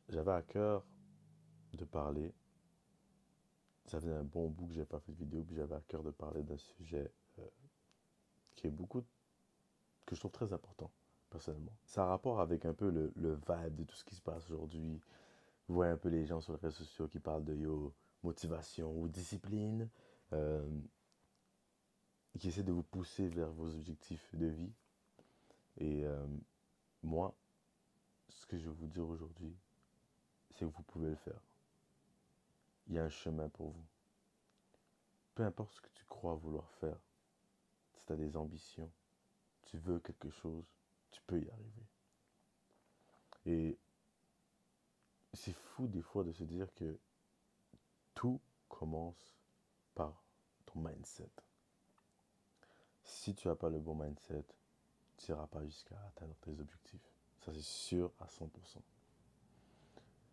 J'avais à cœur de parler. Ça faisait un bon bout que j'ai pas fait de vidéo, puis j'avais à cœur de parler d'un sujet qui est beaucoup, que je trouve très important, personnellement. Ça a rapport avec un peu le vibe de tout ce qui se passe aujourd'hui. Vous voyez un peu les gens sur les réseaux sociaux qui parlent de motivation ou discipline, euh, qui essaient de vous pousser vers vos objectifs de vie. Et moi, ce que je vais vous dire aujourd'hui, c'est que vous pouvez le faire. Il y a un chemin pour vous. Peu importe ce que tu crois vouloir faire, si tu as des ambitions, tu veux quelque chose, tu peux y arriver. Et c'est fou des fois de se dire que tout commence par ton mindset. Si tu n'as pas le bon mindset, tu n'iras pas jusqu'à atteindre tes objectifs. Ça, c'est sûr à 100%.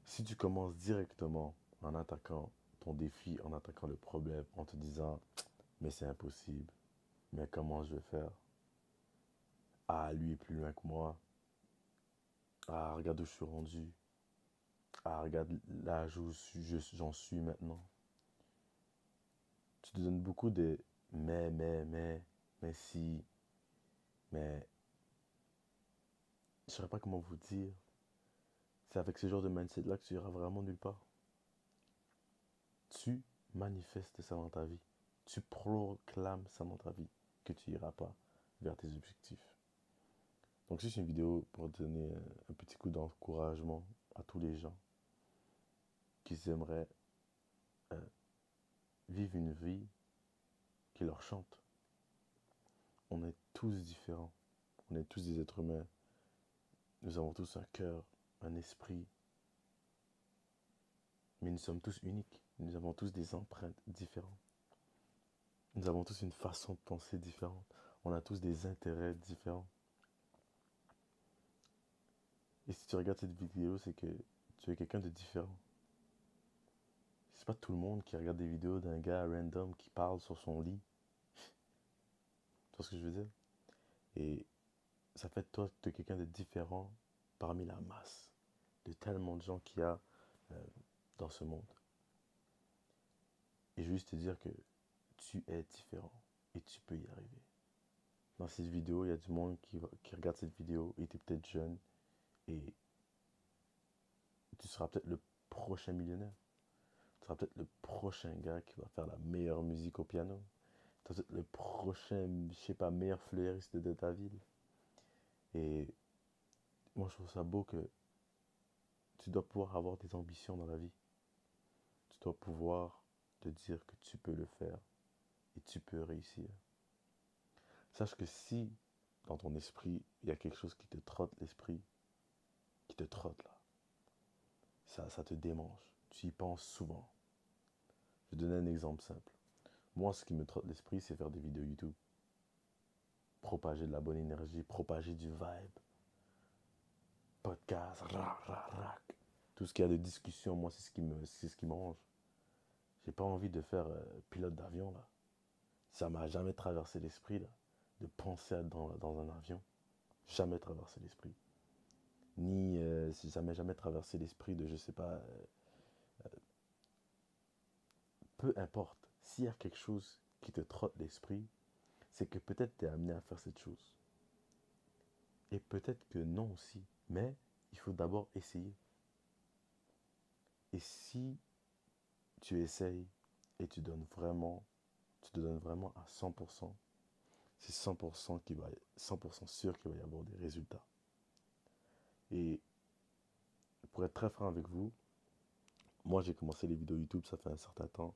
Si tu commences directement en attaquant ton défi, en attaquant le problème, en te disant, mais c'est impossible, mais comment je vais faire? Ah, lui est plus loin que moi. Ah, regarde où je suis rendu. Ah, regarde l'âge où j'en suis maintenant. Tu te donnes beaucoup de mais si, mais je ne saurais pas comment vous dire. C'est avec ce genre de mindset-là que tu iras vraiment nulle part. Tu manifestes ça dans ta vie. Tu proclames ça dans ta vie, que tu iras pas vers tes objectifs. Donc, si c'est une vidéo pour donner un petit coup d'encouragement à tous les gens qui aimeraient euh, vivre une vie qui leur chante. On est tous différents. On est tous des êtres humains. Nous avons tous un cœur, un esprit, mais nous sommes tous uniques. Nous avons tous des empreintes différentes. Nous avons tous une façon de penser différente. On a tous des intérêts différents. Et si tu regardes cette vidéo, c'est que tu es quelqu'un de différent. C'est pas tout le monde qui regarde des vidéos d'un gars random qui parle sur son lit. Tu vois ce que je veux dire? Et ça fait de toi, de quelqu'un de différent parmi la masse de tellement de gens qu'il y a euh, dans ce monde. Et je veux juste te dire que tu es différent et tu peux y arriver. Dans cette vidéo, il y a du monde qui regarde cette vidéo et tu es peut-être jeune et tu seras peut-être le prochain millionnaire. Tu seras peut-être le prochain gars qui va faire la meilleure musique au piano. Tu seras peut-être le prochain, je sais pas, meilleur fleuriste de ta ville. Et moi, je trouve ça beau que tu dois pouvoir avoir des ambitions dans la vie. Tu dois pouvoir te dire que tu peux le faire et tu peux réussir. Sache que si dans ton esprit, il y a quelque chose qui te trotte l'esprit, qui te trotte là, ça te démange. Tu y penses souvent. Je vais donner un exemple simple. Moi, ce qui me trotte l'esprit, c'est faire des vidéos YouTube. Propager de la bonne énergie, propager du vibe, podcast, rac. Tout ce qu'il y a de discussion, moi, c'est ce qui me range. J'ai pas envie de faire pilote d'avion là. Ça m'a jamais traversé l'esprit là, de penser à être dans un avion. Jamais traversé l'esprit. Ni si ça m'est jamais traversé l'esprit de, je sais pas, peu importe. S'il y a quelque chose qui te trotte l'esprit, c'est que peut-être tu es amené à faire cette chose. Et peut-être que non aussi. Mais il faut d'abord essayer. Et si tu essayes et tu te donnes vraiment à 100%, c'est 100% sûr qu'il va y avoir des résultats. Et pour être très franc avec vous, moi j'ai commencé les vidéos YouTube, ça fait un certain temps.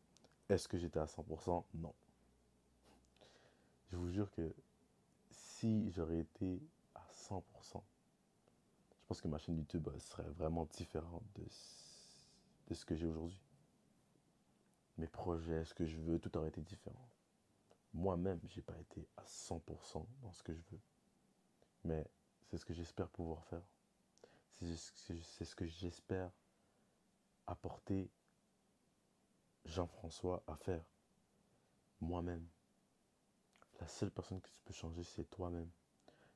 Est-ce que j'étais à 100%? Non. Je vous jure que si j'aurais été à 100%, je pense que ma chaîne YouTube serait vraiment différente de ce que j'ai aujourd'hui. Mes projets, ce que je veux, tout aurait été différent. Moi-même, j'ai pas été à 100% dans ce que je veux. Mais c'est ce que j'espère pouvoir faire. C'est ce que j'espère apporter Jean-François à faire. Moi-même. La seule personne que tu peux changer, c'est toi-même.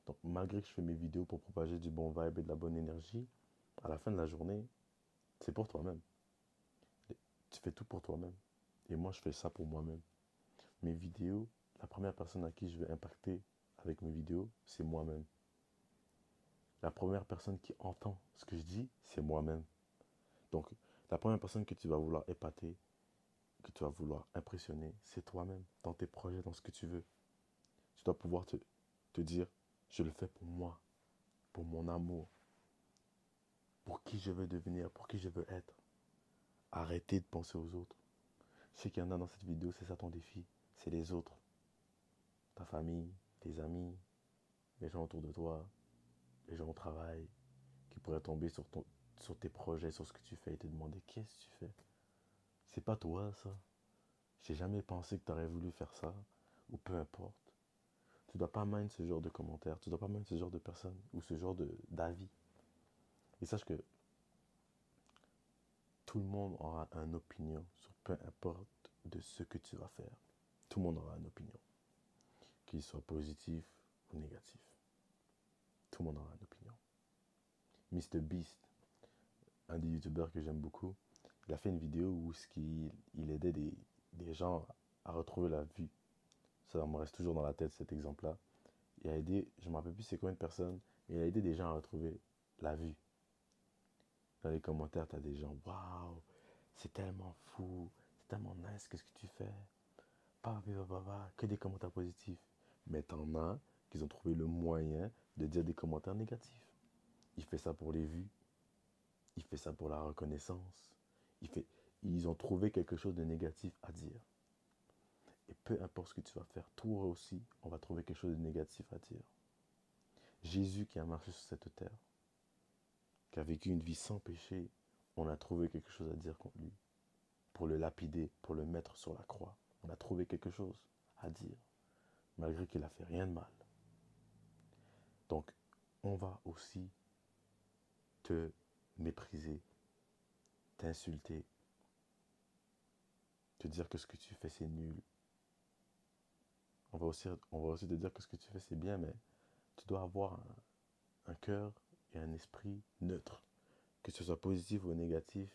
Donc malgré que je fais mes vidéos pour propager du bon vibe et de la bonne énergie, à la fin de la journée, C'est pour toi-même. Tu fais tout pour toi-même. Et moi, je fais ça pour moi-même. Mes vidéos, la première personne à qui je vais impacter avec mes vidéos, c'est moi-même. La première personne qui entend ce que je dis, c'est moi-même. Donc, la première personne que tu vas vouloir épater, que tu vas vouloir impressionner, c'est toi-même, dans tes projets, dans ce que tu veux. Tu dois pouvoir te dire, je le fais pour moi, pour mon amour, pour qui je veux devenir, pour qui je veux être. Arrêtez de penser aux autres. Je sais qu'il y en a dans cette vidéo, c'est ça ton défi. C'est les autres. Ta famille, tes amis, les gens autour de toi, les gens au travail, qui pourraient tomber sur tes projets, sur ce que tu fais et te demander qu'est-ce que tu fais. C'est pas toi ça. J'ai jamais pensé que tu aurais voulu faire ça, ou peu importe. Tu dois pas mind ce genre de commentaires, tu dois pas mind ce genre de personnes, ou ce genre d'avis. Et sache que tout le monde aura une opinion sur peu importe de ce que tu vas faire. Tout le monde aura une opinion, qu'il soit positif ou négatif. Tout le monde aura une opinion. Mr Beast, un des youtubeurs que j'aime beaucoup, il a fait une vidéo où il aidait des gens à retrouver la vue. Ça me reste toujours dans la tête cet exemple-là. Il a aidé, je ne me rappelle plus c'est combien de personnes, mais il a aidé des gens à retrouver la vue. Dans les commentaires, tu as des gens, waouh, c'est tellement fou, c'est tellement nice, qu'est-ce que tu fais? Que des commentaires positifs. Mais t'en as qui ont trouvé le moyen de dire des commentaires négatifs. Il fait ça pour les vues, il fait ça pour la reconnaissance. Ils ont trouvé quelque chose de négatif à dire. Et peu importe ce que tu vas faire, toi aussi, on va trouver quelque chose de négatif à dire. Jésus qui a marché sur cette terre, qui a vécu une vie sans péché, on a trouvé quelque chose à dire contre lui. Pour le lapider, pour le mettre sur la croix. On a trouvé quelque chose à dire, malgré qu'il a fait rien de mal. Donc, on va aussi te mépriser, t'insulter, te dire que ce que tu fais c'est nul. On va aussi te dire que ce que tu fais c'est bien, mais tu dois avoir un cœur et un esprit neutre. Que ce soit positif ou négatif,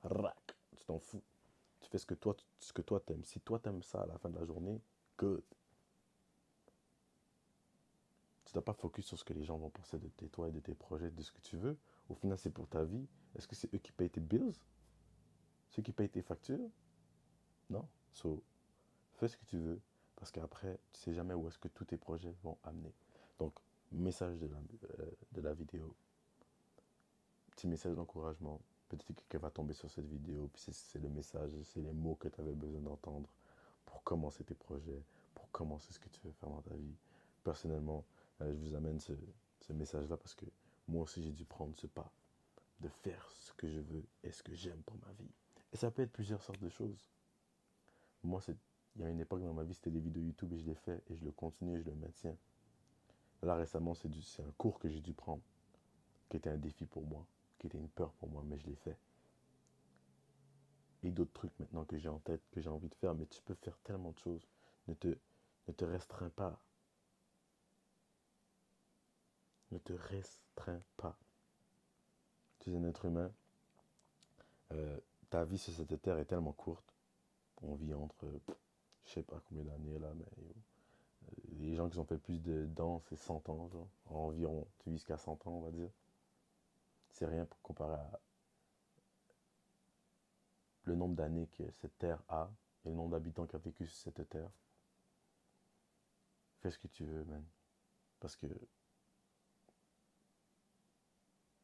rac, tu t'en fous. Tu fais ce que toi t'aimes. Si toi t'aimes ça à la fin de la journée, good. Tu dois pas focus sur ce que les gens vont penser de toi et de tes projets, de ce que tu veux. Au final, c'est pour ta vie. Est-ce que c'est eux qui payent tes bills? Ceux qui payent tes factures? Non. So, fais ce que tu veux. Parce qu'après, tu sais jamais où est-ce que tous tes projets vont amener. Donc, message de la vidéo. Petit message d'encouragement. Peut-être que quelqu'un va tomber sur cette vidéo. Puis c'est le message, c'est les mots que tu avais besoin d'entendre pour commencer tes projets, pour commencer ce que tu veux faire dans ta vie. Personnellement, je vous amène ce message-là parce que moi aussi j'ai dû prendre ce pas de faire ce que je veux et ce que j'aime pour ma vie. Et ça peut être plusieurs sortes de choses. Moi, il y a une époque dans ma vie, c'était des vidéos YouTube et je l'ai fait et je le continue et je le maintiens. Là, récemment, c'est un cours que j'ai dû prendre, qui était un défi pour moi, qui était une peur pour moi, mais je l'ai fait. Et d'autres trucs maintenant que j'ai en tête, que j'ai envie de faire, mais tu peux faire tellement de choses. Ne te restreins pas. Ne te restreins pas. Tu es un être humain. Euh, Ta vie sur cette terre est tellement courte. On vit entre, je sais pas combien d'années là, mais les gens qui ont fait plus de dents, c'est 100 ans, genre. Environ, tu vis jusqu'à 100 ans, on va dire. C'est rien pour comparer à le nombre d'années que cette terre a et le nombre d'habitants qui a vécu sur cette terre. Fais ce que tu veux, man. Parce que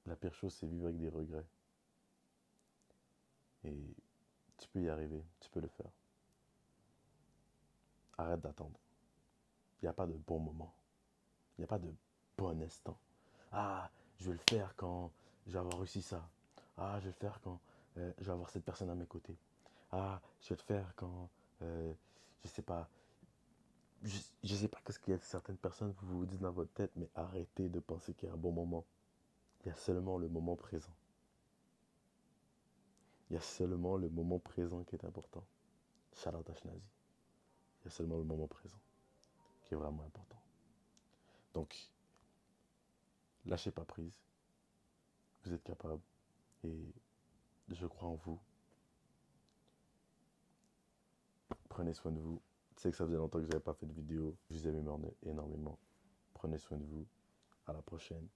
la pire chose, c'est vivre avec des regrets. Et tu peux y arriver, tu peux le faire. Arrête d'attendre. Il n'y a pas de bon moment. Il n'y a pas de bon instant. Ah, je vais le faire quand je vais avoir réussi ça. Ah, je vais le faire quand je vais avoir cette personne à mes côtés. Ah, je vais le faire quand, je sais pas, je sais pas qu'est-ce qu'il y a certaines personnes vous dites dans votre tête, mais arrêtez de penser qu'il y a un bon moment. Il y a seulement le moment présent. Il y a seulement le moment présent qui est important. Shout out Ashnazi. Il y a seulement le moment présent qui est vraiment important. Donc, lâchez pas prise. Vous êtes capable. Et Je crois en vous. Prenez soin de vous. Je sais que ça faisait longtemps que je n'avais pas fait de vidéo. Je vous aime énormément. Prenez soin de vous. À la prochaine.